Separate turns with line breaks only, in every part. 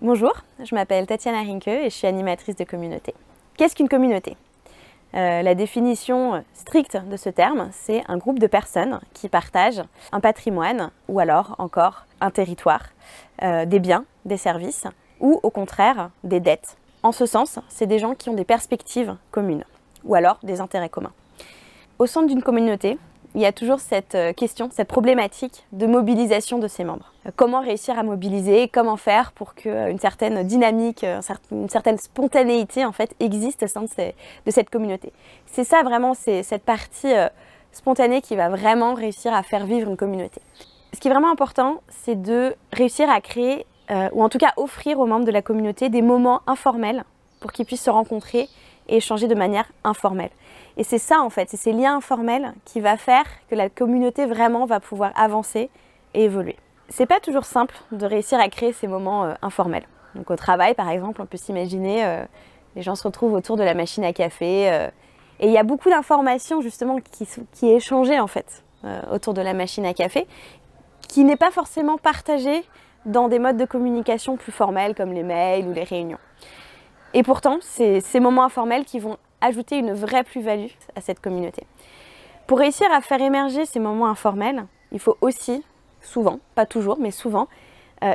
Bonjour, je m'appelle Tatiana Rinke et je suis animatrice de communauté. Qu'est-ce qu'une communauté? La définition stricte de ce terme, c'est un groupe de personnes qui partagent un patrimoine ou alors encore un territoire, des biens, des services ou au contraire des dettes. En ce sens, c'est des gens qui ont des perspectives communes ou alors des intérêts communs. Au centre d'une communauté, il y a toujours cette question, cette problématique de mobilisation de ses membres. Comment réussir à mobiliser, comment faire pour qu'une certaine dynamique, une certaine spontanéité en fait existe au sein de cette communauté. C'est ça vraiment, c'est cette partie spontanée qui va vraiment réussir à faire vivre une communauté. Ce qui est vraiment important, c'est de réussir à créer, ou en tout cas offrir aux membres de la communauté des moments informels pour qu'ils puissent se rencontrer et échanger de manière informelle. Et c'est ça en fait, c'est ces liens informels qui va faire que la communauté vraiment va pouvoir avancer et évoluer. C'est pas toujours simple de réussir à créer ces moments informels. Donc au travail par exemple, on peut s'imaginer, les gens se retrouvent autour de la machine à café et il y a beaucoup d'informations justement qui est échangée en fait autour de la machine à café, qui n'est pas forcément partagée dans des modes de communication plus formels comme les mails ou les réunions. Et pourtant, c'est ces moments informels qui vont ajouter une vraie plus-value à cette communauté. Pour réussir à faire émerger ces moments informels, il faut aussi, souvent, pas toujours, mais souvent,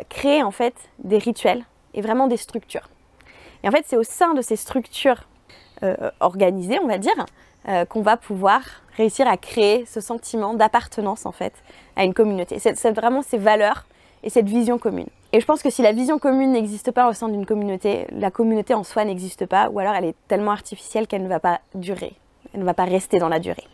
créer en fait des rituels et vraiment des structures. Et en fait, c'est au sein de ces structures organisées, on va dire, qu'on va pouvoir réussir à créer ce sentiment d'appartenance en fait à une communauté. C'est vraiment ces valeurs et cette vision commune. Et je pense que si la vision commune n'existe pas au sein d'une communauté, la communauté en soi n'existe pas, ou alors elle est tellement artificielle qu'elle ne va pas durer, elle ne va pas rester dans la durée.